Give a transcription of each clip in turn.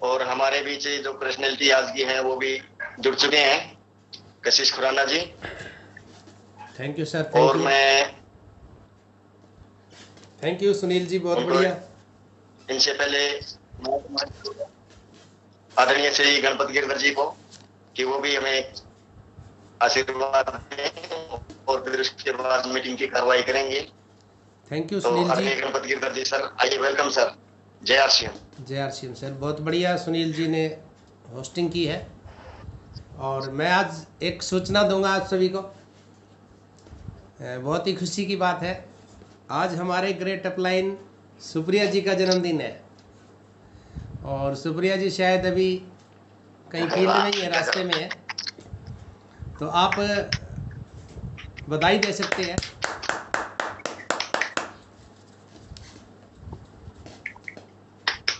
और हमारे बीच जो पर्सनैलिटी आज की हैं वो भी जुड़ चुके हैं, कशिश खुराना जी। थैंक यू सर, थैंक और यू। मैं थैंक यू सुनील जी, बहुत बढ़िया। इनसे पहले आदरणीय श्री गणपत गिरधर जी को कि वो भी हमें आशीर्वाद दें और फिर उसके बाद मीटिंग की कार्रवाई करेंगे। थैंक यू तो सुनील जी। आदरणीय गणपत गिरधर जी सर, आइए, वेलकम सर। जय आरसीएम। जय आरसीएम सर, बहुत बढ़िया सुनील जी ने होस्टिंग की है। और मैं आज एक सूचना दूंगा आप सभी को, बहुत ही खुशी की बात है। आज हमारे ग्रेट अपलाइन सुप्रिया जी का जन्मदिन है और सुप्रिया जी शायद अभी कहीं फील्ड में ही है, रास्ते में है, तो आप बधाई दे सकते हैं।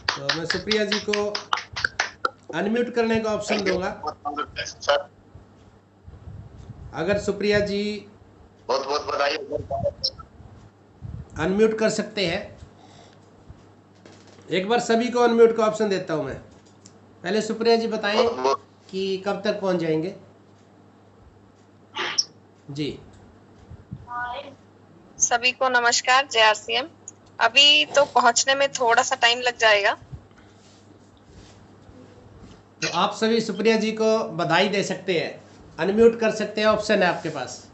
तो मैं सुप्रिया जी को अनम्यूट करने का ऑप्शन दूंगा। अगर सुप्रिया जी बहुत बहुत बधाई, अनम्यूट कर सकते हैं। एक बार सभी को अनम्यूट का ऑप्शन देता हूं मैं। पहले सुप्रिया जी बताएं कि कब तक पहुंच जाएंगे जी। सभी को नमस्कार, जय आरसीएम। अभी तो पहुंचने में थोड़ा सा टाइम लग जाएगा। तो आप सभी सुप्रिया जी को बधाई दे सकते हैं, अनम्यूट कर सकते हैं, ऑप्शन है आपके पास।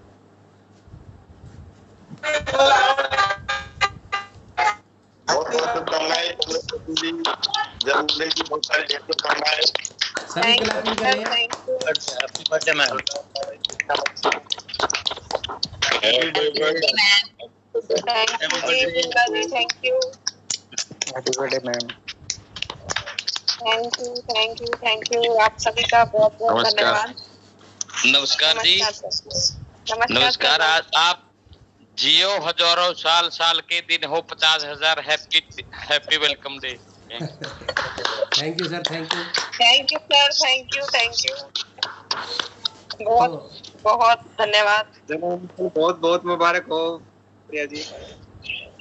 बहुत बहुत शुभकामनाएं, जन्मदिन की बहुत सारी शुभकामनाएं। सभी क्लैपिंग करें। Happy birthday ma'am. Thank you. Happy birthday ma'am. Thank you आप सभी का बहुत बहुत धन्यवाद। नमस्कार जी। नमस्कार। आज आप जियो हजारों साल, साल के दिन हो 50,000। Happy welcome day. Thank you sir, thank you. Thank you sir, thank you. बहुत बहुत धन्यवाद। बहुत बहुत मुबारक हो Priya ji.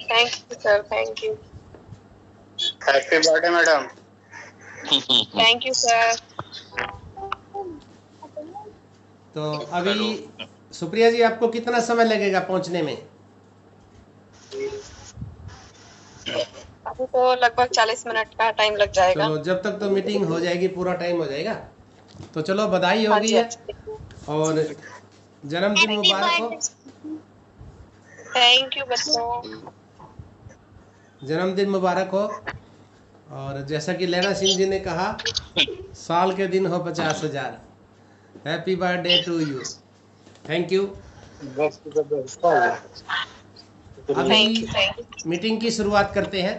Thank you sir, thank you. Happy birthday madam. Thank you sir. तो अभी सुप्रिया जी आपको कितना समय लगेगा पहुंचने में? अभी तो लगभग 40 मिनट का टाइम लग जाएगा। चलो, जब तक तो मीटिंग हो जाएगी पूरा टाइम हो जाएगा। तो चलो, बधाई हो गई है और जन्मदिन मुबारक हो। थैंक यू बच्चों। जन्मदिन मुबारक हो। और जैसा कि लैना सिंह जी ने कहा, साल के दिन हो 50,000। Happy birthday to you. Thank you. अभी मीटिंग की शुरुआत करते हैं।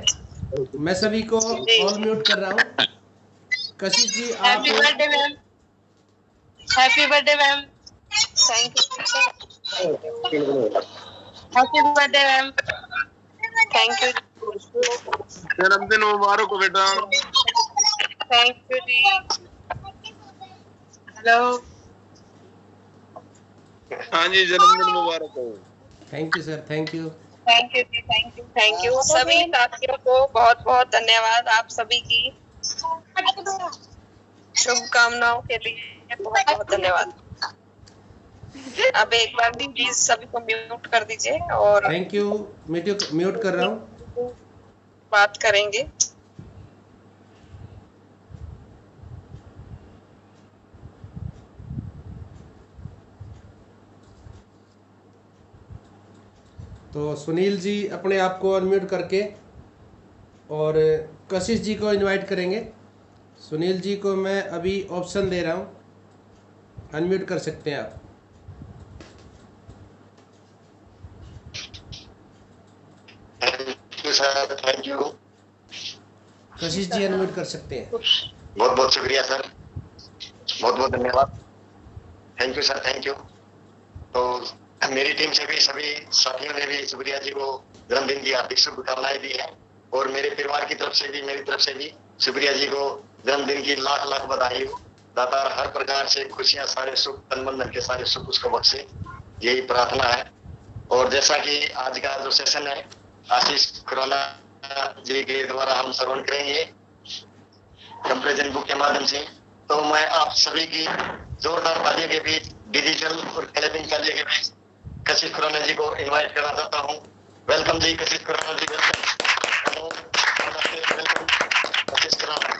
मैं सभी को ऑल म्यूट कर रहा हूँ। कशिश जी आप। Happy birthday ma'am. Happy birthday ma'am. Thank you. Happy birthday ma'am. Thank you. जन्मदिन मुबारक हो बेटा। थैंक यू जी। हेलो। हाँ जी, जन्मदिन मुबारक हो। Thank you sir, thank you. Thank you जी, थैंक यू। सभी साथियों को बहुत बहुत धन्यवाद। आप सभी की शुभकामनाओं के लिए बहुत बहुत धन्यवाद। अब एक बार भी प्लीज सभी को म्यूट कर दीजिए और थैंक यू। म्यूट कर रहा हूँ। बात करेंगे। तो सुनील जी अपने आप को अनम्यूट करके और कशिश जी को इनवाइट करेंगे। सुनील जी को मैं अभी ऑप्शन दे रहा हूँ, अनम्यूट कर सकते हैं आप। Thank you. Kashish ji unmute कर सकते हैं। बहुत बहुत शुक्रिया सर, बहुत बहुत धन्यवाद। Thank you sir, thank you. तो मेरी टीम से भी सभी साथियों ने भी सुप्रिया जी को जन्मदिन की हार्दिक शुभकामनाएं दी है और मेरे परिवार की तरफ से भी, मेरी तरफ से भी सुप्रिया जी को जन्मदिन की लाख लाख बधाई हो। दाता हर प्रकार से खुशियां, सारे सुख, तन मन धन के सारे सुख उसको बख्शे, यही प्रार्थना है। और जैसा कि आज का जो सेशन है, आशीष खुराना जी के द्वारा हम श्रवण करेंगे। प्रेजेंट बुक के माध्यम से। तो मैं आप सभी की जोरदार तालियों के बीच, डिजिटल और क्लैपिंग तालियों के बीच कशिश खुराना जी को इनवाइट करना चाहता हूँ। वेलकम जी कशिश खुराना जी, वेलकम कशिश खुराना।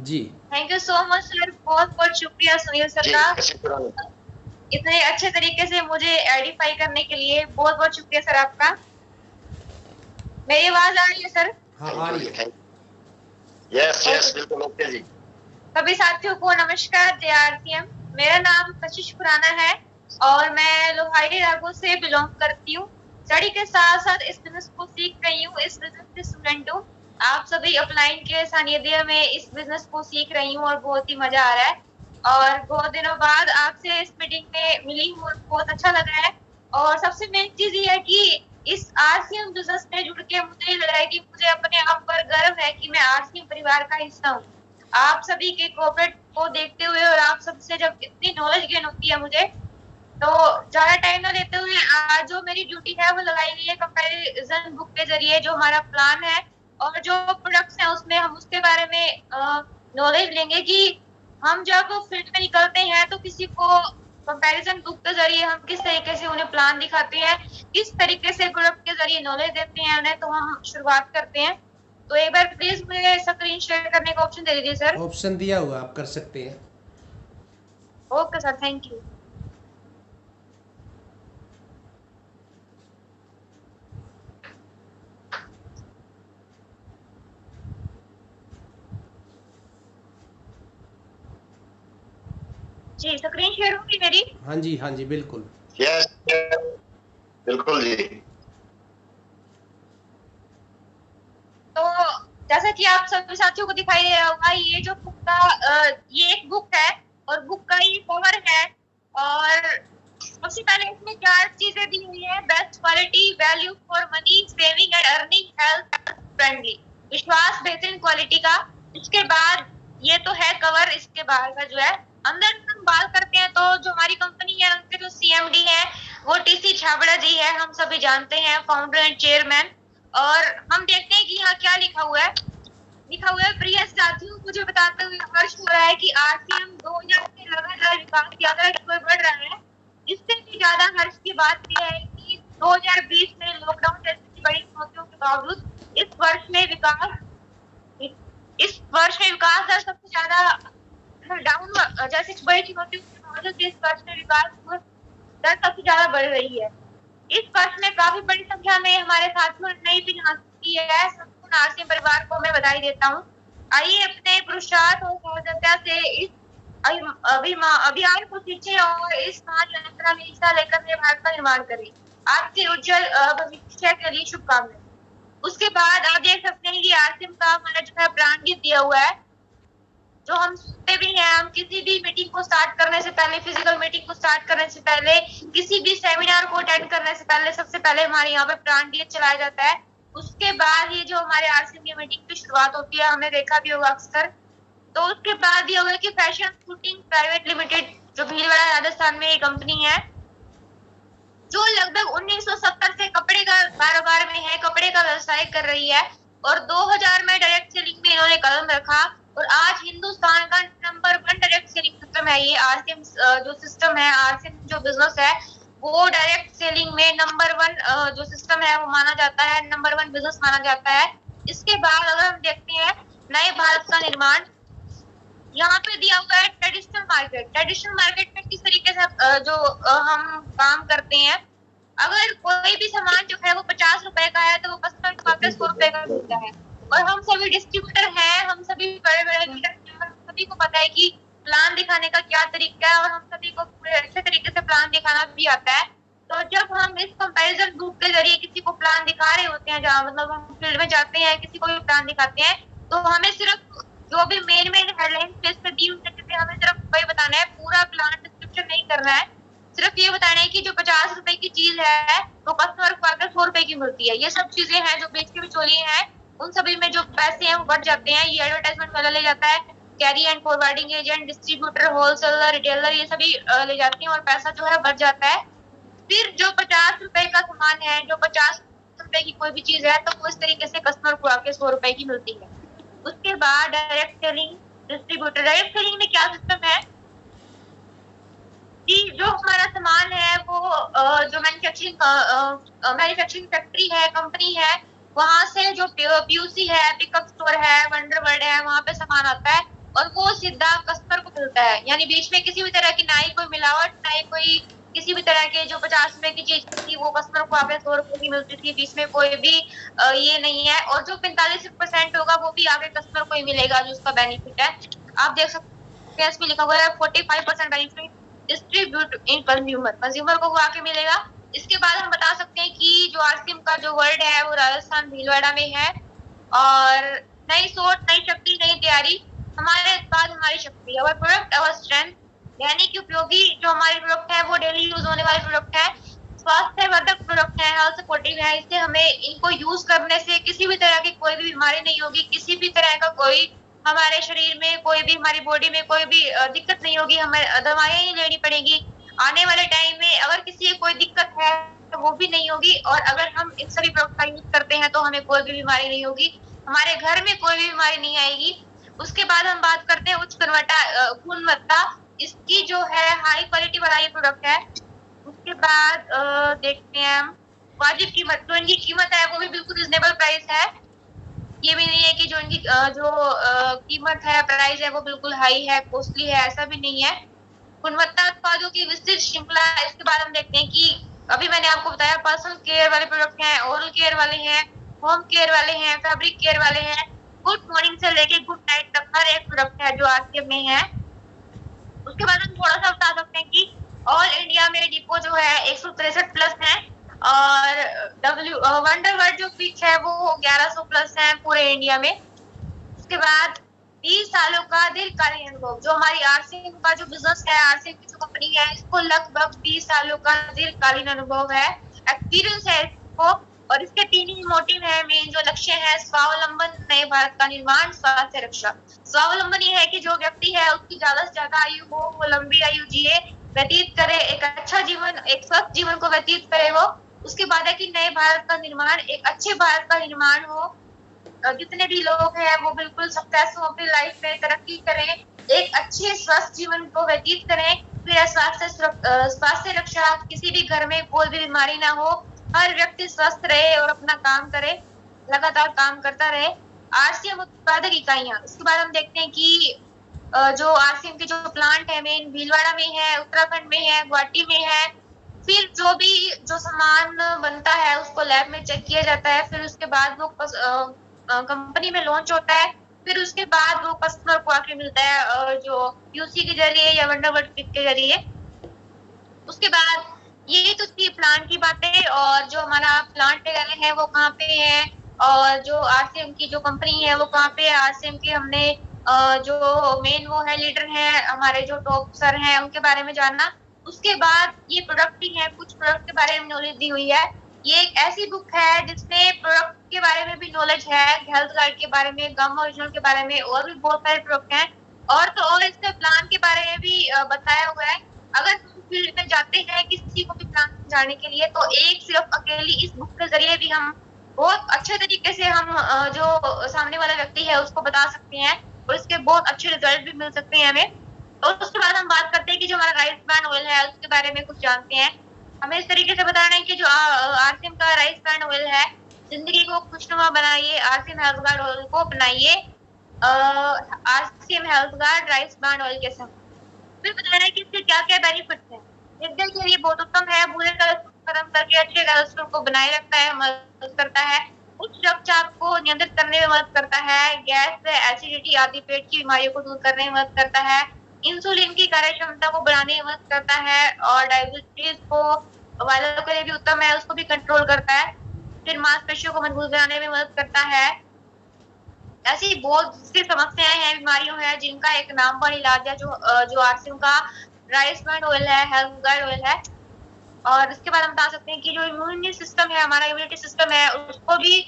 जी thank you so much sir, बहुत बहुत शुक्रिया सुनील सर जी का कशिश खुराना। इतने अच्छे तरीके से मुझे एडिफाई करने के लिए। बहुत बहुत शुक्रिया सर आपका। मेरी आवाज आ रही है सर? हाँ आ रही है। यस यस बिल्कुल ओके जी। सभी साथियों को नमस्कार, जय आरसीएम। मेरा नाम कशिश खुराना है और मैं लोहाड़ी रागों से बिलोंग करती हूँ। स्टडी के साथ साथ इस बिजनेस को सीख रही हूँ, इस बिजनेस की स्टूडेंट हूँ। आप सभी अपलाइन के सानिध्य में इस बिजनेस को सीख रही हूँ और बहुत ही मजा आ रहा है। और बहुत दिनों बाद आपसे इस मीटिंग में मिली हूँ और बहुत अच्छा लग रहा है। और सबसे मेन चीज ये है कि इस आरसीएम बिजनेस में जुड़ के मुझे लग रहा है कि मुझे अपने आप पर गर्व है कि मैं आरसीएम परिवार का हिस्सा हूँ। आप सभी के कोऑपरेट को देखते हुए और आप सबसे जब इतनी नॉलेज गेन होती है मुझे, तो ज्यादा टाइम ना लेते हुए आज जो मेरी ड्यूटी है वो लगाई गई है कंपैरिजन बुक के जरिए। जो हमारा प्लान है और जो प्रोडक्ट्स हैं उसमें हम उसके बारे में नॉलेज लेंगे कि हम जब फील्ड में निकलते हैं तो किसी को कंपैरिजन बुक के जरिए हम किस तरीके से उन्हें प्लान दिखाते हैं, किस तरीके से प्रोडक्ट के जरिए नॉलेज देते हैं उन्हें। तो हम शुरुआत करते हैं। तो एक बार प्लीज मुझे स्क्रीन शेयर करने का ऑप्शन दे दीजिए सर। ऑप्शन दिया हुआ, आप कर सकते हैं। Okay sir, thank you. जी स्क्रीन शेयर होगी मेरी? हाँ जी बिल्कुल। यस बिल्कुल जी। तो जैसा कि आप सभी साथियों को दिखाई दे रहा होगा, ये जो बुक का ये एक बुक है और बुक का ये कवर है। और सबसे पहले इसमें 4 चीजें दी हुई है: best quality, value for money, saving and earning, health friendly. विश्वास बेहतरीन क्वालिटी का। इसके बाद ये तो है कवर, इसके बाहर का जो है अंदर हम बात करते हैं तो जो हमारी कंपनी है उनके जो सीएमडी है वो टीसी छाबड़ा जी है, हम सभी जानते हैं, फाउंडर एंड चेयरमैन। और हम देखते हैं कि यहाँ क्या लिखा हुआ है। लिखा हुआ है, प्रिय साथियों, मुझे बताते हुए हर्ष हो रहा है कि आरसीएम 2000 से लगातार विकास की यात्रा की ओर बढ़ रहा है। इससे भी ज्यादा हर्ष की बात यह है कि 2020 में लॉकडाउन जैसी बड़ी चुनौतियों के बावजूद इस वर्ष में विकास दर सबसे ज्यादा डाउन जैसी बड़ी चुनौतियों के बावजूद इस वर्ष में विकास दर सबसे ज्यादा बढ़ रही है। इस वर्ष में काफी बड़ी संख्या में हमारे साथियों ने नई पिन हासिल की है। संपूर्ण आरसीएम परिवार को मैं बधाई देता हूँ। आइए अपने पुरुषार्थ और सहजता से इस अभियान को सींचे और इस महान यात्रा में हिस्सा लेकर नए भारत का निर्माण करें। आपके उज्जवल भविष्य के लिए शुभकामनाएं। उसके बाद आप देख सकते हैं कि आरसीएम का हमारा जो है ब्रांड भी दिया हुआ है, जो हम सुनते भी हैं। हम किसी भी मीटिंग को स्टार्ट करने से पहले, फिजिकल मीटिंग को स्टार्ट करने से पहले, किसी भी सेमिनार को अटेंड करने से पहले सबसे पहले हमारे यहाँ पे प्राण दिए चलाया जाता है। उसके बाद ये जो हमारे आरसीएम की मीटिंग की शुरुआत होती है, हमने देखा भी होगा अक्सर। तो उसके बाद ये होगा कि फैशन शूटिंग प्राइवेट लिमिटेड, जो भीलवाड़ा राजस्थान में एक कंपनी है जो लगभग 1970 से कपड़े का कारोबार में है, कपड़े का व्यवसाय कर रही है। और 2000 में डायरेक्ट सेलिंग में इन्होंने कदम रखा और आज हिंदुस्तान का नंबर 1 डायरेक्ट सेलिंग सिस्टम है ये आरसीएम। जो सिस्टम है आरसीएम जो बिजनेस है वो डायरेक्ट सेलिंग में नंबर 1 जो सिस्टम है वो माना जाता है, नंबर 1 बिजनेस माना जाता है। इसके बाद अगर हम देखते हैं नए भारत का निर्माण, यहाँ पे दिया हुआ है ट्रेडिशनल मार्केट। ट्रेडिशनल मार्केट में किस तरीके से जो हम काम करते हैं, अगर कोई भी सामान जो है वो 50 रुपए का है तो वो कस्टमर को वापस 100 रुपए का मिलता है। और हम सभी डिस्ट्रीब्यूटर हैं, हम सभी बड़े बड़े लीडर, सभी को पता है कि प्लान दिखाने का क्या तरीका है और हम सभी को पूरे अच्छे तरीके से प्लान दिखाना भी आता है। तो जब हम इस कंपैरिजन ग्रुप के जरिए किसी को प्लान दिखा रहे होते हैं, जहाँ मतलब हम फील्ड में जाते हैं, किसी को भी प्लान दिखाते हैं, तो हमें सिर्फ जो भी मेन हेडलाइन पेज पे दी हुई हमें सिर्फ वही बताना है, पूरा प्लान डिस्क्रिप्शन नहीं करना है। सिर्फ ये बताना है कि जो 50 रुपए की चीज है वो कस्टमर को आकर 100 रुपए की मिलती है। ये सब चीजें हैं जो बेच के बिचौलिए हैं, उन सभी में जो पैसे हैं वो बढ़ जाते हैं। ये एडवर्टाइजमेंट वाला ले जाता है, carry and forwarding agent, distributor, wholesaler, retailer, ये सभी ले जाते हैं और पैसा जो है बढ़ जाता है। फिर जो 50 रुपए का सामान है, जो 50 रुपए की कोई भी चीज है तो वो इस तरीके से कस्टमर को आके 100 रुपए की मिलती है। उसके बाद direct selling, distributor. Direct selling में क्या सिस्टम है कि जो हमारा सामान है वो जो मैन्युफैक्चरिंग फैक्ट्री है, कंपनी है, वहां से जो पीयूसी है, पिकअप स्टोर है, वंडरवर्ल्ड है, वहां पे सामान आता है और वो सीधा कस्टमर को मिलता है। यानी बीच में किसी भी तरह की ना ही कोई मिलावट, ना ही कोई किसी भी तरह के जो 50 रुपए की चीज थी वो कस्टमर को आगे 100 रुपए की मिलती थी। बीच में कोई भी ये नहीं है। और जो 45% होगा वो भी आगे कस्टमर को ही मिलेगा जो उसका बेनिफिट है। आप देख सकते हैं इसमें लिखा हुआ है 45% बेनिफिट डिस्ट्रीब्यूट इन कंज्यूमर, कंज्यूमर को वो आके मिलेगा। इसके बाद हम बता सकते हैं कि जो आरसीएम का जो वर्ड है वो राजस्थान भीलवाड़ा में है। और नई सोच, नई शक्ति, नई तैयारी, हमारे उत्पाद हमारी शक्ति, अवर प्रोडक्ट अवर स्ट्रेंथ। यानी कि उपयोगी जो हमारे प्रोडक्ट है वो डेली यूज होने वाले प्रोडक्ट है, स्वास्थ्यवर्धक प्रोडक्ट है, हेल्थ सपोर्टिव है। इससे हमें इनको यूज करने से किसी भी तरह की कोई भी बीमारी नहीं होगी, किसी भी तरह का कोई हमारे शरीर में, कोई भी हमारी बॉडी में कोई भी दिक्कत नहीं होगी, हमें दवाएं नहीं लेनी पड़ेगी। आने वाले टाइम में अगर किसी को कोई दिक्कत है तो वो भी नहीं होगी। और अगर हम इन सभी प्रोडक्ट का यूज करते हैं तो हमें कोई भी बीमारी नहीं होगी, हमारे घर में कोई भी बीमारी नहीं आएगी। उसके बाद हम बात करते हैं उच्च गुणवत्ता, इसकी जो है हाई क्वालिटी वाला ये प्रोडक्ट है। उसके बाद देखते हैं हम वाजिब कीमत, जो इनकी कीमत है वो भी बिल्कुल रिजनेबल प्राइस है। ये भी नहीं है कि जो इनकी कीमत है, प्राइस है वो बिल्कुल हाई है, कॉस्टली है, ऐसा भी नहीं है। गुणवत्ता उत्पादों की विस्तृत श्रृंखला। इसके बाद हम देखते हैं कि अभी मैंने आपको बताया पर्सनल केयर वाले प्रोडक्ट हैं, ओरल केयर वाले हैं, होम केयर वाले हैं, फैब्रिक केयर वाले हैं। गुड मॉर्निंग से लेके गुड नाइट तक हर एक प्रोडक्ट है जो आरसीएम में है। उसके बाद हम थोड़ा सा बता सकते हैं कि ऑल इंडिया में डिपो जो है 163 प्लस है और वंडरवर्ल्ड जो पिच है वो 1100 प्लस है पूरे इंडिया में। उसके बाद 20 सालों का दीर्घकालीन अनुभव, जो हमारी आरसीएम का जो बिजनेस है, आरसीएम की जो कंपनी है, इसको लगभग 20 सालों का दीर्घकालीन अनुभव है, एक्सपीरियंस है इसको। और इसके 3 ही मोटिव है, मेन जो लक्ष्य है, स्वावलंबन, नए भारत का निर्माण, स्वास्थ्य रक्षा। स्वावलंबन ये है कि जो व्यक्ति है उसकी ज्यादा से ज्यादा आयु हो, वो लंबी आयु जिए, व्यतीत करे, एक अच्छा जीवन, एक स्वस्थ जीवन को व्यतीत करे वो। उसके बाद है कि नए भारत का निर्माण, एक अच्छे भारत का निर्माण हो, जितने भी लोग हैं वो बिल्कुल सक्सेस हो, अपनी लाइफ में तरक्की करें, एक अच्छे स्वस्थ जीवन को व्यतीत करें। फिर स्वास्थ्य रक्षा, किसी भी घर में कोई भी बीमारी ना हो, हर व्यक्ति स्वस्थ रहे और अपना काम करे, लगातार काम करता रहे। आरसीएम उत्पादक इकाइयां, इसके बाद हम देखते हैं कि जो आरसीएम के जो प्लांट है मेन भीलवाड़ा में है, उत्तराखंड में है, गुवाहाटी में है। फिर जो भी जो सामान बनता है उसको लैब में चेक किया जाता है, फिर उसके बाद वो कंपनी में लॉन्च होता है, फिर उसके बाद वो कस्टमर को आके मिलता है जो यूसी के जरिए या वंडरवर्ल्ड पिक के जरिए। उसके बाद ये तो थी प्लांट की बातें। और जो हमारा प्लांट वगैरह है वो कहाँ पे है और जो आरसीएम की जो कंपनी है वो कहाँ पे है। आरसीएम की हमने जो मेन वो है लीडर है, हमारे जो टॉप सर हैं उनके बारे में जानना। उसके बाद ये प्रोडक्ट भी है, कुछ प्रोडक्ट के बारे में नॉलेज दी हुई है। ये एक ऐसी बुक है जिसमें प्रोडक्ट के बारे में भी नॉलेज है, हेल्थ गार्ड के बारे में, गम ओरिजिनल के बारे में, और भी बहुत सारे प्रोडक्ट हैं। और तो और इसमें प्लान के बारे में भी बताया हुआ है। अगर फील्ड में जाते हैं किसी को भी प्लान जाने के लिए तो एक सिर्फ अकेली इस बुक के जरिए भी हम बहुत अच्छे तरीके से हम जो सामने वाला व्यक्ति है उसको बता सकते हैं और इसके बहुत अच्छे रिजल्ट भी मिल सकते हैं हमें। और उसके बाद हम बात करते हैं कि जो हमारा राइस ब्रांड ऑयल है उसके बारे में कुछ जानते हैं। हमें इस तरीके से बताना है कि जो आरसीएम का राइस ब्रांड ऑयल है, जिंदगी को खुशनुमा बनाइए, आरसीएम हेल्थ गार्ड ऑयल को अपनाइए, RCM health guard rice brand oil के साथ। फिर बताना है कि इसके क्या क्या बेनिफिट्स हैं। दिल के लिए बहुत उत्तम है, बुरे कोलेस्ट्रॉल खत्म करके अच्छे कोलेस्ट्रॉल को बनाए रखता है, मदद करता है, उच्च रक्तचाप को नियंत्रित करने में मदद करता है, गैस, एसिडिटी आदि पेट की बीमारियों को दूर करने में मदद करता है, इंसुलिन की कार्य क्षमता को बढ़ाने में मदद करता है और डायबिटीज को वालों के लिए भी उत्तम है, उसको भी कंट्रोल करता है। फिर मांसपेशियों को मजबूत बनाने में मदद करता है। ऐसी बहुत सी समस्याएं हैं, बीमारियों हैं जिनका एक नाम पर इलाज है जो आरसीएम का राइस ब्रांड ऑयल है, हेल्थ गार्ड ऑयल है। और इसके बाद हम बता सकते हैं कि जो इम्यूनिटी सिस्टम है, हमारा इम्यूनिटी सिस्टम है, उसको भी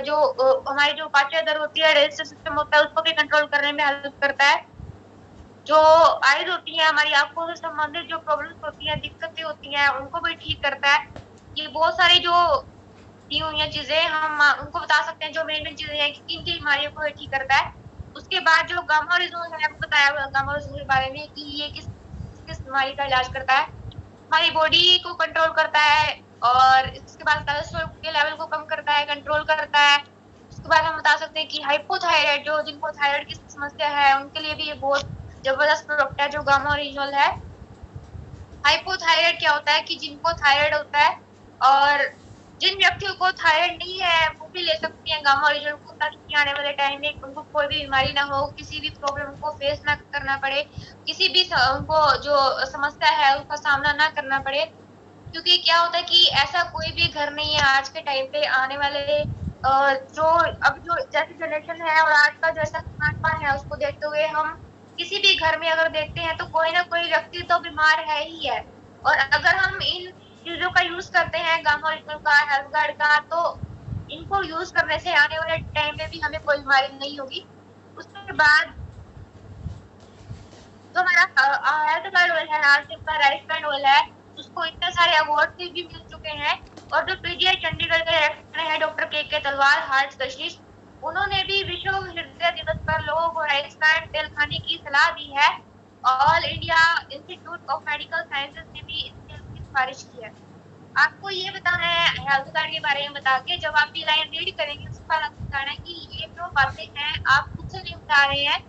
जो हमारी जो पाचन दर होती है, डाइजेस्टिव सिस्टम होता है, उसको भी कंट्रोल करने में हेल्प करता है। जो आइज होती है, हमारी आंखों से संबंधित जो प्रॉब्लम्स होती हैं, दिक्कतें होती हैं, उनको भी ठीक करता है। ये बहुत सारी जो दी हुई हैं चीजें, हम उनको बता सकते हैं जो मेन चीजें हैं कि किन किन बीमारियों को ठीक करता है। उसके बाद जो गामा ओरिजिनल है, आपको बताया हुआ गामा ओरिजिनल के बारे में कि ये किस किस बीमारी का इलाज करता है, हमारी बॉडी को कंट्रोल करता है, और इसके बाद कोलेस्ट्रॉल के लेवल को कम करता है, कंट्रोल करता है। उसके बाद हम बता सकते हैं कि हाइपोथायराइड, जो जिनको थायराइड की समस्या है उनके लिए भी ये बहुत जबरदस्त प्रोडक्ट है जो गामा ओरिजिनल है। हाइपोथायराइड क्या होता है कि जिनको थायराइड होता है, और जिन व्यक्तियों को थायराइड नहीं है वो भी ले सकती हैं गामा ओरिजिनल को, ताकि आने वाले टाइम में उनको कोई भी बीमारी ना हो, किसी भी प्रॉब्लम को फेस ना करना पड़े, किसी भी उनको जो समस्या है उसका सामना ना करना पड़े। क्योंकि क्या होता है कि ऐसा कोई भी घर नहीं है आज के टाइम पे, आने वाले जो अब जो जैसी जनरेशन है और आज का जैसा खान पान है उसको देखते हुए हम किसी भी घर में अगर देखते हैं तो कोई ना कोई व्यक्ति तो बीमार है ही है। और अगर हम इन चीजों का यूज करते हैं, गामा ओरिजिनल का, हेल्थ गार्ड का, तो इनको यूज करने से आने वाले टाइम में भी हमें कोई बीमारी नहीं होगी। उसके बाद जो हमारा हेल्थ गार्ड ऑयल है, आरसीएफ का राइस ब्रांड ऑयल है, उसको इतने सारे अवार्ड भी मिल चुके हैं। और जो पीजीआई चंडीगढ़ के डायरेक्टर है डॉक्टर के तलवार, हार्ट स्पेशलिस्ट, उन्होंने भी विश्व हृदय दिवस पर लोगों को राइस ब्रांड तेल खाने की सलाह दी है। All India institute of medical sciences ने भी इस तेल की सिफारिश की है। आपको ये बताना है हेल्थ कार्ड के बारे में बता के, जब आप ये लाइन रीड करेंगे उसके बाद आपको बताना है कि ये जो बातें हैं आप खुद से नहीं बता रहे हैं,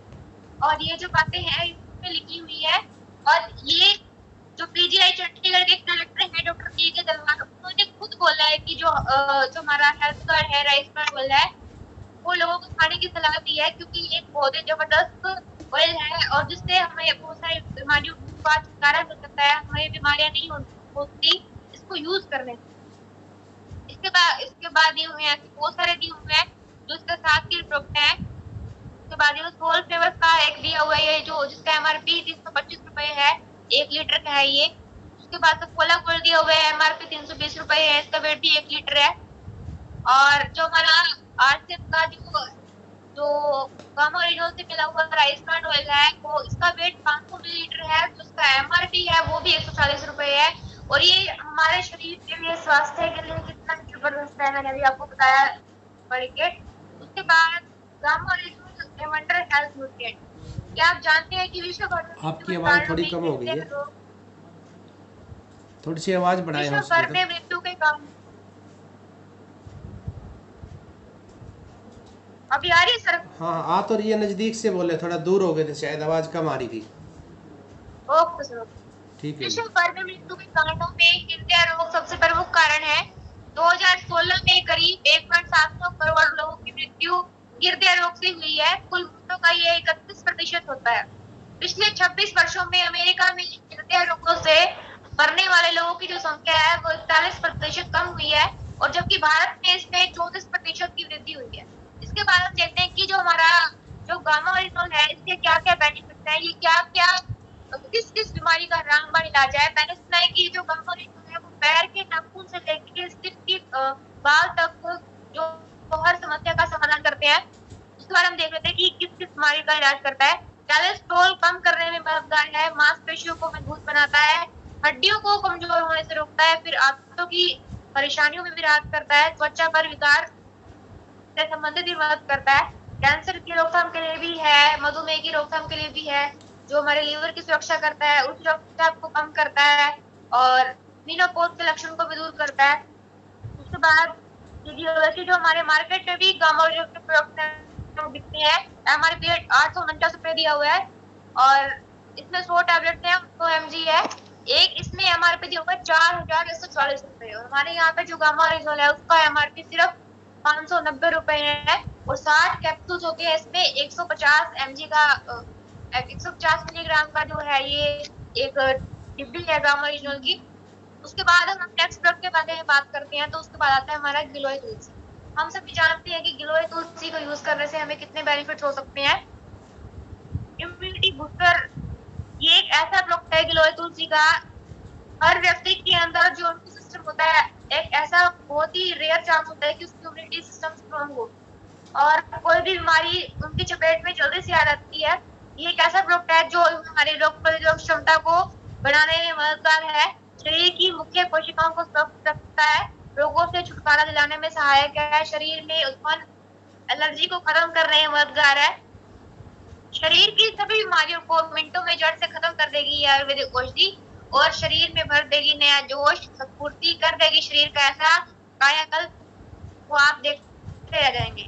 और ये जो बातें हैं इसमें लिखी हुई है। और ये जो पीजीआई चंडीगढ़ के डायरेक्टर है डॉक्टर के तलवार, उन्होंने खुद बोला है कि जो हमारा हेल्थ कार्ड है, राइस ब्रांड ऑयल है, वो लोगों को खाने की सलाह दी है, क्योंकि ये बहुत ही जबरदस्त ऑयल है और जिससे हमें बहुत सारी बीमारियों का छुटकारा मिल सकता है, हमें बीमारियां नहीं होती इसको यूज करने से। इसके बाद दिए हुए हैं बहुत सारे दिए हुए हैं जो इसके साथ के प्रोडक्ट है। उसके बाद ये सोल फ्लेवर्स का एक दिया हुआ है जो जिसका एमआरपी 325 रुपए है, 1 लीटर का है ये। उसके बाद कोला गोल्ड दिया हुआ है, एमआरपी 320 रुपए है, इसका वेट भी 1 लीटर है। और जो हमारा आरसीएफ का जो गामा ओरिजिनल से मिला हुआ राइस ब्रांड ऑयल है, वो इसका वेट 500 मिलीलीटर है, जो इसका एमआरपी है वो भी 140 रुपए है। और ये हमारे शरीर के लिए, स्वास्थ्य के लिए कितना जबरदस्त है, मैंने अभी आपको बताया पढ़ के। उसके बाद gamma original wonder health nutrient, क्या आप जानते हैं कि विश्व भर में आपकी आवाज थोड़ी कम हो गई है, थोड़ी सी आवाज बढ़ाएं। विश्व भर में मृत्यु के कारण, अभी आ रही है सर? हाँ आ तो रही है, नजदीक से बोले, थोड़ा दूर हो गए थे शायद, आवाज कम आ रही थी। ओके सर, ठीक है। विश्व भर में मृत्यु के कारणों में हृदय रोग सबसे प्रमुख कारण है। 2016 में करीब 1.7 करोड़ लोगों की मृत्यु हृदय रोग से हुई है। कुल मृतकों का ये 31% होता है। पिछले 26 वर्षों में अमेरिका में हृदय रोगों से मरने वाले लोगों की जो संख्या है वो 41% कम हुई है, और जबकि भारत में इसमें 34% की वृद्धि हुई है। इसके बाद हम देखते हैं कि जो हमारा जो गामा ओरिजिनल है, इसके क्या क्या बेनिफिट है, ये क्या क्या किस किस बीमारी का रामबाण इलाज है। मैंने सुना है कि जो गामा ओरिजिनल है वो पैर के नाखून से लेकर सिर की बाल तक जो हर समस्या का समाधान करते हैं। उसके बाद हम देख लेते हैं कि किस किस बीमारी का इलाज करता है। कोलेस्ट्रॉल कम करने में मददगार है, मांसपेशियों को मजबूत बनाता है, हड्डियों को कमजोर होने से रोकता है, फिर आंतों की परेशानियों में भी राहत करता है, त्वचा पर विकार से संबंधित भी मदद करता है, कैंसर की रोकथाम के लिए भी है, मधुमेह की रोकथाम के लिए भी है, जो हमारे लीवर की सुरक्षा करता है, उच्च रक्तचाप को कम करता है, और मेनोपॉज के लक्षण को भी दूर करता है। उसके बाद जो हमारे मार्केट में भी गामा ओरिजिनल के प्रोडक्ट बिकते हैं, एमआरपी 849 रुपए दिया हुआ है, और इसमें 100 टैबलेट है, 100 mg है। एक इसमें एमआरपी दिया हुआ है 4140 रुपए, और हमारे यहाँ पे जो गामा ओरिजिनल है उसका एमआरपी सिर्फ 590 रुपए है, और 60 कैप्सूल्स होते हैं इसमें। 150 mg का 150 मिलीग्राम का जो है ये एक डिब्बी है गामा ओरिजिनल की। उसके बाद हम नेक्स्ट प्रोडक्ट के बारे में बात करते हैं, तो उसके बाद आता है हमारा गिलोय तुलसी। हम सभी जानते हैं कि गिलोय तुलसी को यूज करने से हमें कितने बेनिफिट्स हो सकते हैं। इम्यूनिटी बूस्टर, ये एक ऐसा प्रोडक्ट है गिलोय तुलसी का, हर व्यक्ति के अंदर जो इम्यून सिस्टम होता है, एक ऐसा बहुत ही रेयर चांस होता है कि उसकी इम्यूनिटी सिस्टम स्ट्रॉन्ग हो और कोई भी बीमारी उनकी चपेट में जल्दी से आ जाती है। ये एक ऐसा प्रोडक्ट है जो हमारी रोग प्रतिरोधक क्षमता को बढ़ाने में मददगार है, शरीर की मुख्य कोशिकाओं को स्वस्थ रखता है, रोगों से छुटकारा दिलाने में सहायक है, शरीर में उत्पन्न एलर्जी को खत्म करने में मददगार है, शरीर की सभी बीमारियों को मिनटों में जड़ से खत्म कर देगी ये आयुर्वेदिक औषधि, और शरीर में भर देगी नया जोश, स्फूर्ति कर देगी शरीर का ऐसा कायाकल्प, वो आप देखते रह जाएंगे।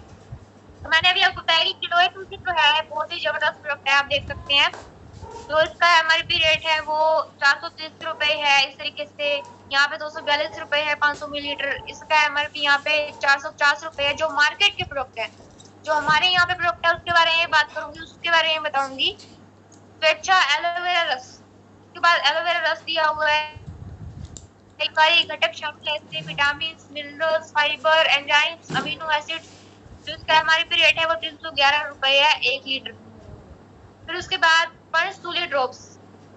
तो मैंने अभी आपको बताया कि गिलोय तुलसी जो है बहुत ही जबरदस्त प्रोडक्ट है, आप देख सकते हैं। तो इसका MRP रेट है वो 430 रुपए है। इस तरीके से यहाँ पे 242 रुपए है 500 मिलीलीटर, इसका MRP यहाँ पे 450 रुपए है। जो मार्केट के प्रोडक्ट है, जो हमारे यहाँ पे प्रोडक्ट है उसके बारे में बात करूंगी, उसके बारे में बताऊंगी। स्वेच्छा एलोवेरा रस, उसके बाद एलोवेरा रस दिया हुआ है, कई घटक शामिल है इसमें, vitamin, minerals, fibre, enzymes, amino acid. जो इसका MRP रेट है वो 311 रुपए है 1 लीटर। फिर उसके बाद पंचतूली ड्रॉप्स,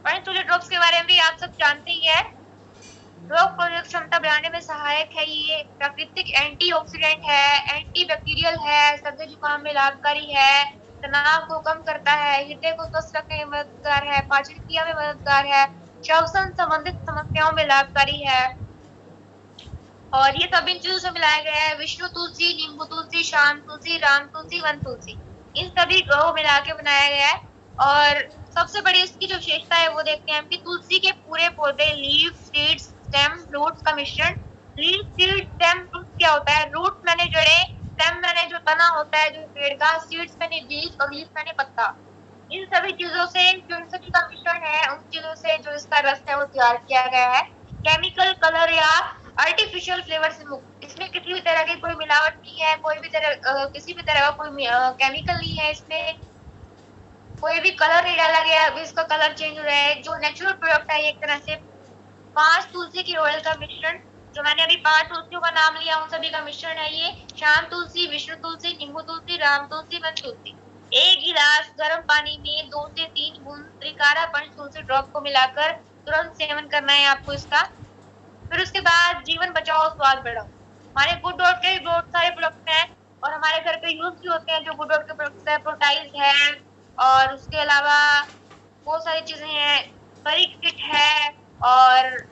पंचतूली ड्रॉप्स के बारे में भी आप सब जानते ही है। रोग प्रतिरोधक क्षमता बढ़ाने में सहायक है, ये प्राकृतिक एंटीऑक्सीडेंट है, एंटीबैक्टीरियल है, सर्दी जुकाम में लाभकारी है, तनाव को कम करता है, हृदय को स्वस्थ रखने में मददगार है, पाचन क्रिया में मददगार है, श्वसन संबंधित समस्याओं में लाभकारी है। और ये सब इन चीजों से मिलाया गया है, विष्णु तुलसी, नींबू तुलसी, शाम तुलसी, राम तुलसी, वन तुलसी, इन सभी को मिला के बनाया गया है। और सबसे बड़ी इसकी जो विशेषता है वो देखते हैं कि तुलसी के पूरे पौधे, लीफ, सीड्स, स्टेम, रूट्स का मिश्रण। लीफ, सीड, स्टेम, रूट क्या होता है? रूट मैंने जड़ें, स्टेम मैंने जो तना होता है जो पेड़ का, सीड्स मैंने बीज और लीफ मैंने पत्ता। इन सभी चीजों से जो इन सभी का मिश्रण है, उन चीजों से जो इसका रस है वो तैयार किया गया है, केमिकल, कलर या आर्टिफिशियल फ्लेवर से मुक्त। इसमें किसी भी तरह की कोई मिलावट नहीं है, कोई भी तरह किसी भी तरह का कोई केमिकल नहीं है, इसमें कोई भी कलर नहीं डाला गया, अभी इसका कलर चेंज हो रहा है। जो नेचुरल प्रोडक्ट है एक तरह से 5 तुलसी की ऑयल का मिश्रण, जो मैंने अभी 5 तुलसियों का नाम लिया उन सभी का मिश्रण है ये। शाम तुलसी, विष्णु तुलसी, नींबू तुलसी, राम तुलसी, वन तुलसी। 1 गिलास गर्म पानी में 2 से 3 बूंद त्रिकारा पंच तुलसी ड्रॉप को मिलाकर तुरंत सेवन करना है आपको इसका। फिर उसके बाद जीवन बचाओ स्वाद बढ़ाओ, हमारे गुड डॉट के बहुत सारे प्रोडक्ट हैं और हमारे घर पे यूज भी होते हैं जो गुड डॉट के प्रोडक्ट है। प्रोटाइज है और उसके अलावा बहुत सारी चीजें हैं, करी किट है और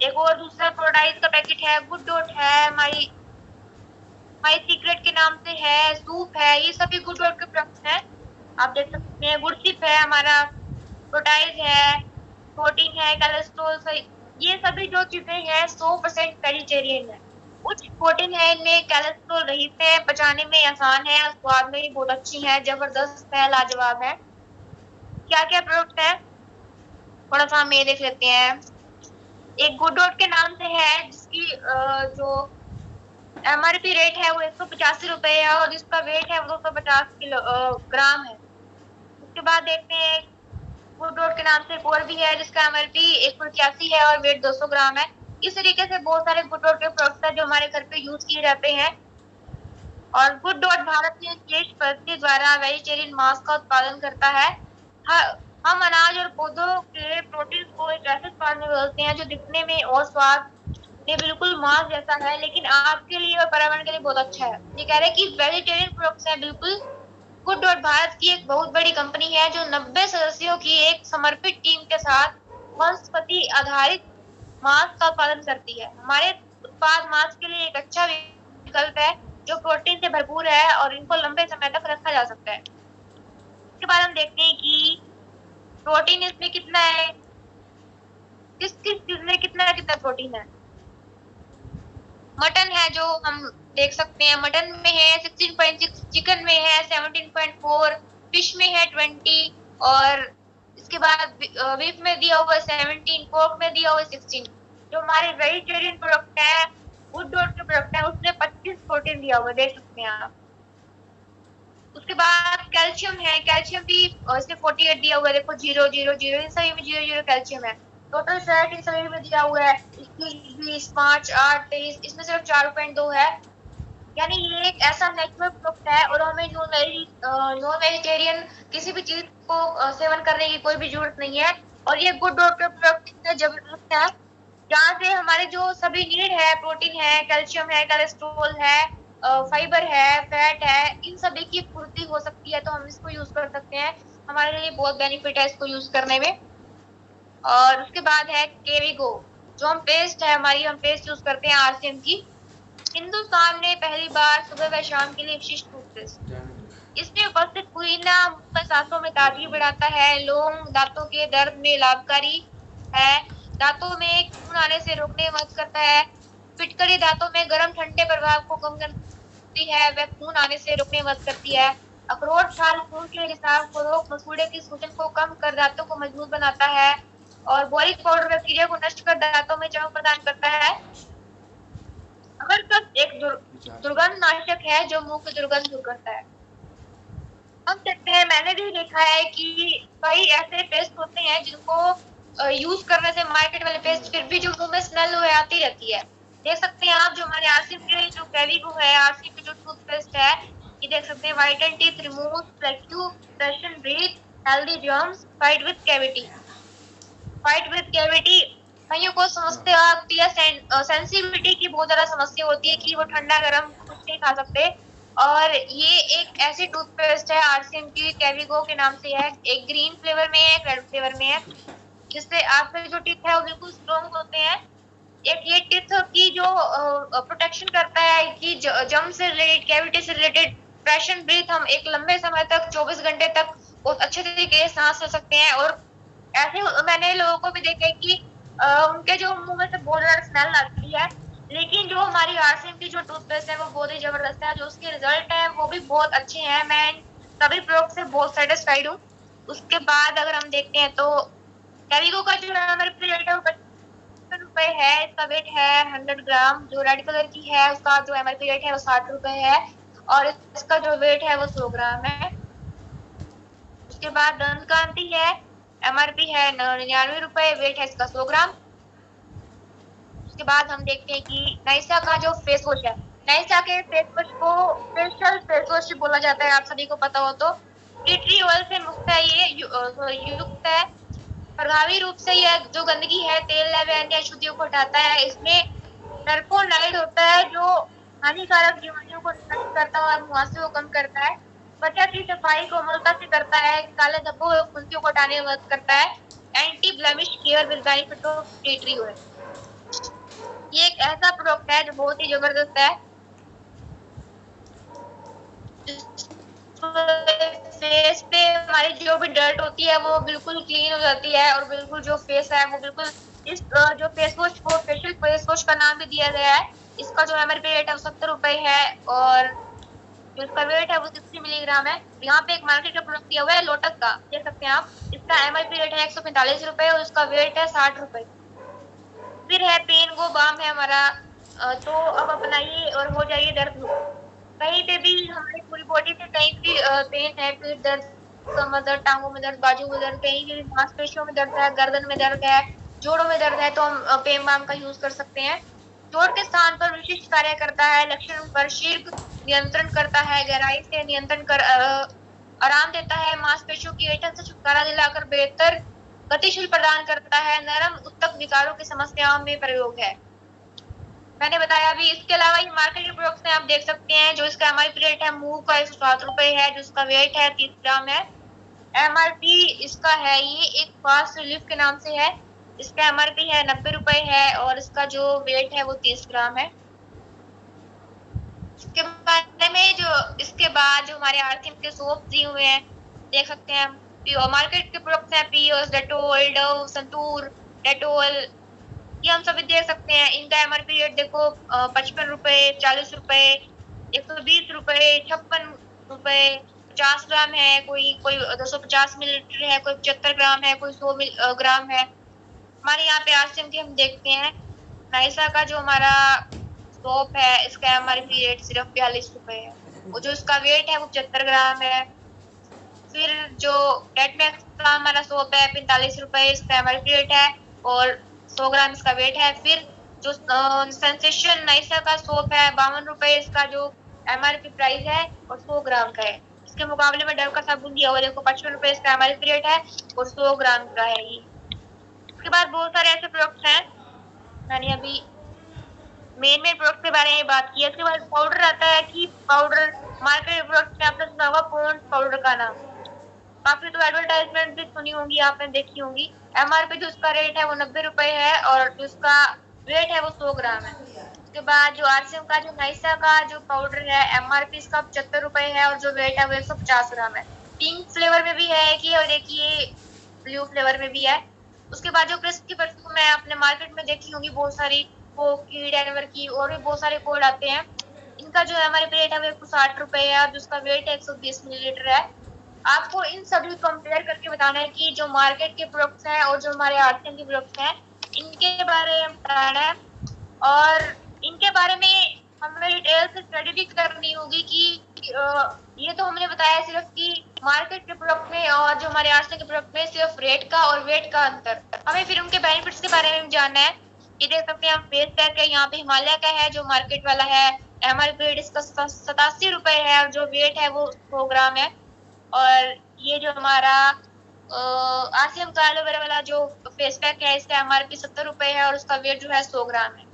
एक और दूसरा प्रोटाइज का पैकेट है, गुड डॉट है, माई सीक्रेट के नाम से है, सूप है, ये सभी गुड डॉट के प्रोडक्ट हैं, आप देख सकते हैं। गुड सिप है हमारा, प्रोटाइज है, प्रोटीन है, कोलेस्ट्रॉल सही, ये सभी जो चीजें हैं 100% वेजिटेरियन है, उच्च प्रोटीन है इनमें, कोलेस्ट्रॉल रहित है, पचाने में आसान है, स्वाद में भी बहुत अच्छी है, जबरदस्त है, लाजवाब है। क्या क्या प्रोडक्ट है थोड़ा सा हम ये देख लेते हैं। एक गुड डॉट के नाम से है जिसकी जो MRP रेट है वो 185 रुपए है और जिसका वेट है वो 250 ग्राम है। उसके बाद देखते हैं गुड डॉट के नाम से एक और भी है जिसका MRP 181 है और वेट 200 ग्राम है। इस तरीके से बहुत सारे गुड डॉट के प्रोडक्ट है जो हमारे घर पे यूज किए जाते हैं। और गुड डॉट भारत में देश पद्धति द्वारा वेजिटेरियन मांस का उत्पादन करता है। हम अनाज और पौधों के प्रोटीन को एक ऐसे स्वाद में बदलते हैं जो दिखने में और स्वाद में बिल्कुल मांस जैसा है, लेकिन आपके लिए और पर्यावरण के लिए बहुत अच्छा है। ये कह रहे हैं कि वेजिटेरियन प्रोडक्ट्स हैं बिल्कुल। गुड डॉट भारत की एक बहुत बड़ी कंपनी है जो 90 सदस्यों की एक समर्पित टीम के साथ वनस्पति आधारित मांस का उत्पादन करती है। हमारे उत्पाद मांस के लिए एक अच्छा विकल्प है जो प्रोटीन से भरपूर है और इनको लंबे समय तक रखा जा सकता है। इसके बाद हम देखते हैं कि प्रोटीन इसमें कितना है, किस किस चीज में कितना कितना प्रोटीन है। मटन है जो हम देख सकते हैं, मटन में है 16.6, चिकन में है 17.4, फिश में है 20 और इसके बाद बीफ में दिया हुआ 17, पोर्क में दिया हुआ 16। जो हमारे वेजिटेरियन प्रोडक्ट है, गुड डॉट के प्रोडक्ट है, उसमें 25 प्रोटीन दिया हुआ देख सकते हैं आप। उसके बाद कैल्शियम है, कैल्शियम भी इसमें 48 दिया हुआ है, देखो 0 0 0, इन सभी में 0 0 कैल्शियम है। टोटल फैट इन सभी में दिया हुआ है 21, 20, 5, 8, 23, इसमें सिर्फ 4.2 है। यानी ये एक ऐसा नेचुरल प्रोडक्ट है और हमें नॉन वेजिटेरियन किसी भी चीज को सेवन करने की कोई भी जरूरत नहीं है। और ये गुड डॉट के प्रोडक्ट इतने जबरदस्त है जहाँ से हमारे जो सभी नीड है, प्रोटीन है, कैल्शियम है, कोलेस्ट्रॉल है, फाइबर है, फैट है, इन सभी की पूर्ति हो सकती है। तो हम इसको यूज कर सकते हैं, हमारे लिए बहुत बेनिफिट है इसको यूज करने में। और उसके बाद है केविगो। जो हम पेस्ट है हमारी, हम पेस्ट यूज करते हैं आरसीएम की। हिंदुस्तान ने पहली बार सुबह व शाम के लिए विशिष्ट टूथपेस्ट। इसमें उपस्थित पुदीना मुंह में सांसों में ताजगी बढ़ाता है। लौंग दांतों के दर्द में लाभकारी है। दांतों में खून आने से रोकने में मदद करता है। फिटकरी दांतों में गर्म ठंडे प्रभाव को कम करती है, वह खून आने से रोकने में मदद करती है। अखरोट छाल खून के रिसाव को रोक, मसूड़े की सूजन को कम कर दांतों को मजबूत बनाता है। और बोरिक पाउडर बैक्टीरिया को नष्ट कर दांतों में चमक प्रदान करता है। अमरकस एक दुर्गंध नाशक है जो मुंह की दुर्गंध दूर करता है। हम देखते हैं, मैंने भी देखा है कि कई ऐसे पेस्ट होते हैं जिनको यूज करने से मार्केट वाले पेस्ट फिर भी जो मुंह में स्मेल हो आती रहती है। देख सकते हैं आप, जो हमारे आरसीएम के जो फेविको है, आरसीएम के जो टूथपेस्ट है, ये देख सकते हैं, whiten teeth, remove plaque, freshen breath, healthy germs, fight with cavity. Fight with cavity कईयों को समस्या होती है, सेंसिटिविटी की बहुत ज्यादा समस्या होती है कि वो ठंडा गर्म कुछ नहीं खा सकते। और ये एक ऐसी टूथपेस्ट है आरसीएम की, कैविको के नाम से है। एक ग्रीन फ्लेवर में है, एक रेड फ्लेवर में है, जिससे आपके जो टीथ है वो बिल्कुल स्ट्रॉन्ग होते हैं। एक ये टीथ की जो प्रोटेक्शन करता है कि जम से रिलेटेड, कैविटी से रिलेटेड फ्रेशन ब्रीथ, हम एक लंबे समय तक 24 घंटे तक बहुत अच्छे तरीके से सांस ले सकते हैं। और ऐसे मैंने लोगों को भी देखा है कि उनके जो मुंह में से बहुत ज्यादा स्मेल आती है, लेकिन जो हमारी आरसीएम की जो टूथपेस्ट है वो बहुत ही जबरदस्त है। जो उसके रिजल्ट है वो भी बहुत अच्छे हैं, मैं सभी प्रोडक्ट से बहुत सेटिस्फाइड हूँ। उसके बाद अगर हम देखते हैं तो कैविको का जो हमारे रेट है वो 55 रुपए है। इसका वेट है 100 ग्राम। जो रेड कलर की है उसका जो एमआरपी रेट है वो 60 रुपए है, और इसका जो वेट है वो 100 ग्राम है। उसके बाद दंत कांति है, एमआरपी है 99 रुपए, वेट है इसका 100 ग्राम। उसके बाद हम देखते हैं कि नाइसा का जो फेस वॉश है, नाइसा के फेस वॉश को फेशियल फेस वॉश बोला जाता है, आप सभी को पता हो तो। टी ट्री ऑयल से मुक्त है, ये युक्त है। प्रभावी रूप से यह जो गंदगी है, तेल व अन्य अशुद्धियों को हटाता है। इसमें टर्पोनाइड होता है जो हानिकारक जीवाणुओं को नष्ट करता है और मुहासे को कम करता है। त्वचा की सफाई कोमलता से करता है, काले धब्बों और फुंसियों को हटाने में मदद करता है। Anti blemish care with benefit of tea tree oil. ये एक ऐसा प्रोडक्ट है जो बहुत ही जबरदस्त है। फेस पे हमारी जो भी डर्ट होती है वो बिल्कुल क्लीन हो जाती है, और बिल्कुल जो फेस है वो बिल्कुल, इस जो फेस वॉश को फेशियल फेस वॉश का नाम भी दिया गया है। इसका जो एमआरपी रेट है वो 70 रुपए है, और जो इसका वेट है वो 60 मिलीग्राम है। यहाँ पे एक मार्केट का प्रोडक्ट दिया हुआ है लोटस का, देख सकते हैं आप। इसका एमआरपी रेट है 145 रुपए और इसका वेट है 60 रुपए। फिर है पेन गो बाम है हमारा, तो अब अपनाइए और हो जाइए दर्द मुक्त। कहीं पे भी हमारी पूरी बॉडी पे कहीं भी पेन है, पेट दर्द, कमर दर्द, टांगों में दर्द, बाजू में दर्द, कहीं भी मांसपेशियों में दर्द है, गर्दन में दर्द है, जोड़ों में दर्द है, तो हम पेन बाम का यूज कर सकते हैं। जोड़ के स्थान पर विशिष्ट कार्य करता है, लक्षण पर शीघ्र नियंत्रण करता है, गहराई से नियंत्रण कर आराम देता है, मांसपेशियों की ऐंठन से छुटकारा दिलाकर बेहतर गतिशील प्रदान करता है, नरम उत्तक विकारों की समस्याओं में प्रयोग है। मैंने बताया अभी। इसके अलावा ये मार्केट के प्रोडक्ट्स में आप देख सकते हैं, जो इसका एमआरपी रेट है मूव का 107 रुपए है, जो इसका वेट है 30 ग्राम है। एमआरपी इसका है, ये एक फास्ट रिलीफ के नाम से है, इसका एमआरपी है 90 रुपए है, और इसका जो वेट है वो 30 ग्राम है। इसके बारे में इसके बाद जो हमारे आरसीएम के सोप दिए हुए हैं, देख सकते हैं हम। मार्केट के प्रोडक्ट्स हैं पियोस, डेटोल, डव, संतूर, डेटोल, ये हम सभी देख सकते हैं। इनका एमआरपी रेट देखो 55 रुपए, 40 रुपए, 120 रुपए, 56 रुपए, 50 ग्राम है, कोई 250 मिलीलीटर है, कोई 75 ग्राम है, कोई 100 ग्राम है। हमारे यहाँ पे आरसीएम के हम देखते हैं, नाइसा का जो हमारा सोप है, इसका एमआरपी रेट सिर्फ 42 रुपए है, और जो इसका वेट है वो 75 ग्राम है। फिर जो डेटमैक्स का हमारा सोप है 45 रुपए, इसका एमआरपी रेट है, और 100 ग्राम इसका वेट है। फिर जो सेंसेशन नाइसा का सोप है 52 रुपए, इसका जो एमआरपी प्राइस है, और 100 ग्राम का है। इसके मुकाबले में डव का साबुन दिया हुआ देखो 55 रुपए इसका एमआरपी रेट है, और 100 ग्राम का है ये। उसके बाद बहुत सारे ऐसे प्रोडक्ट्स हैं, मैंने अभी मेन प्रोडक्ट के बारे में बात की। इसके बाद पाउडर आता है कि पाउडर, मार्केट प्रोडक्ट में आपने सुना होगा पॉन्ड्स पाउडर का नाम। काफी तो एडवर्टाइजमेंट भी सुनी होंगी आपने, देखी होंगी। MRP जो उसका रेट है वो 90 रुपए है और जो उसका वेट है वो 100 ग्राम है। उसके बाद जो RCM का जो नाइसा का जो पाउडर है, MRP इसका 75 रुपए है और जो वेट है वो 150 ग्राम है। पिंक फ्लेवर में भी है कि, और एक ये ब्लू फ्लेवर में भी है। उसके बाद जो क्रिस्प की परफ्यूम मैं आपने मार्केट में देखी होंगी बहुत सारी, वो की डेनवर की और भी बहुत सारे कोड आते हैं। इनका जो हमारे रेट है वो 160 रुपए है और जिसका वेट है 120 मिलीलीटर है। आपको इन सभी कंपेयर करके बताना है कि जो मार्केट के प्रोडक्ट्स हैं और जो हमारे RCM के प्रोडक्ट्स हैं इनके बारे में बताना है, और इनके बारे में हमें डिटेल से स्टडी भी करनी होगी कि ये तो हमने बताया सिर्फ कि मार्केट के प्रोडक्ट में और जो हमारे RCM के प्रोडक्ट में सिर्फ रेट का और वेट का अंतर, हमें फिर उनके बेनिफिट्स के बारे में जानना है। ये देख सकते हैं हम फेस पैक है, यहाँ पे हिमालय का है जो मार्केट वाला है। MRP रेट इसका 87 रुपए है और जो वेट है वो 100 ग्राम है। और ये जो हमारा RCM का एलोवेरा वाला जो फेस पैक है इसका MRP 70 रुपए है और उसका वेट जो है 100 ग्राम है।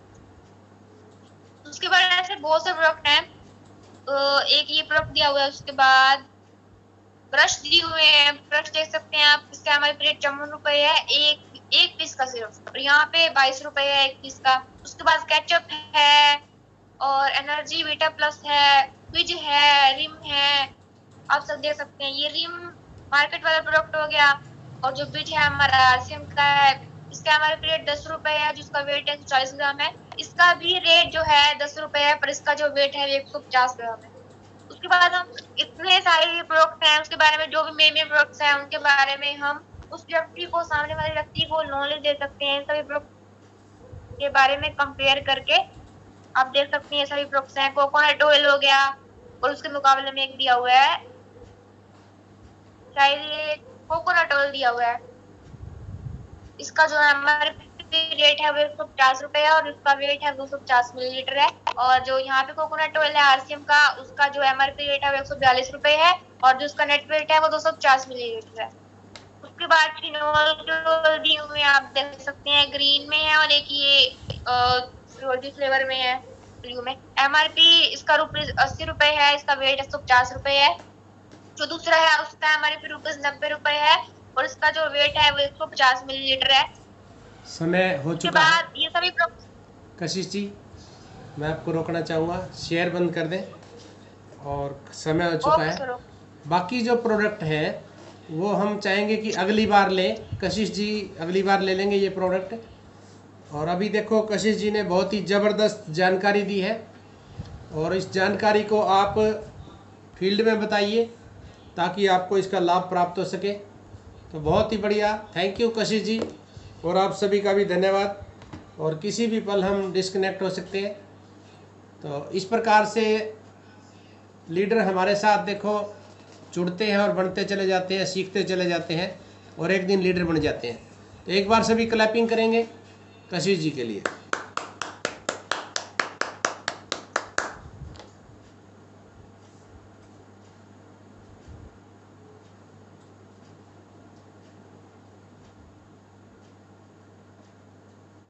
उसके बाद ऐसे बहुत से प्रोडक्ट हैं, एक ये प्रोडक्ट दिया हुआ है। उसके बाद ब्रश दिए हुए हैं, ब्रश देख सकते हैं आप, इसका MRP रेट 54 रुपए है एक पीस का सिर्फ, और यहाँ पे 22 रुपए है एक पीस का। उसके बाद केचप है और एनर्जी वीटा प्लस है, क्विज है, रिम है, आप सब देख सकते हैं। ये रिम मार्केट वाला प्रोडक्ट हो गया, और जो बीज है हमारा RCM का है, इसका MRP रेट 10 रुपए है जिसका वेट है 140 ग्राम है। इसका भी रेट जो है 10 रुपए है पर इसका जो वेट है 150 ग्राम है। उसके बाद हम इतने सारे प्रोडक्ट हैं उसके बारे में, जो भी मेन प्रोडक्ट्स हैं उनके बारे में हम उस व्यक्ति को, सामने वाले व्यक्ति को नॉलेज दे सकते हैं सभी प्रोडक्ट के बारे में कंपेयर करके। आप देख सकते हैं सभी प्रोडक्ट्स हैं। कोकोनट ऑयल हो गया और उसके मुकाबले में एक दिया हुआ है, शायद ये कोकोनट ऑयल दिया हुआ है। इसका जो MRP रेट है वो 150 रुपए है और इसका वेट है 250 मिलीलीटर है। और जो यहाँ पे कोकोनट ऑयल है RCM का, उसका जो MRP रेट है वो 142 रुपए है और जो उसका नेट वेट है वो 250 मिलीलीटर है। उसके बाद फिनोल जो दिए हुए आप देख सकते हैं, ग्रीन में है और एक ये रोजी फ्लेवर में है, ब्लू में। MRP इसका रुपीज 80 रुपए है, इसका वेट 150 रुपए है। जो दूसरा है उसका MRP रुपीज 90 रुपए है और इसका जो वेट है वो 150 मिलीलीटर है। समय हो चुका है। ये सभी कशिश जी, मैं आपको रोकना चाहूँगा, शेयर बंद कर दें और समय हो चुका है। बाकी जो प्रोडक्ट है वो हम चाहेंगे कि अगली बार लें, कशिश जी अगली बार ले लेंगे ये प्रोडक्ट। और अभी देखो कशिश जी ने बहुत ही ज़बरदस्त जानकारी दी है और इस जानकारी को आप फील्ड में बताइए ताकि आपको इसका लाभ प्राप्त हो सके। तो बहुत ही बढ़िया, थैंक यू कशिश जी, और आप सभी का भी धन्यवाद। और किसी भी पल हम डिस्कनेक्ट हो सकते हैं, तो इस प्रकार से लीडर हमारे साथ देखो जुड़ते हैं और बढ़ते चले जाते हैं, सीखते चले जाते हैं और एक दिन लीडर बन जाते हैं। तो एक बार सभी क्लैपिंग करेंगे कशिश जी के लिए।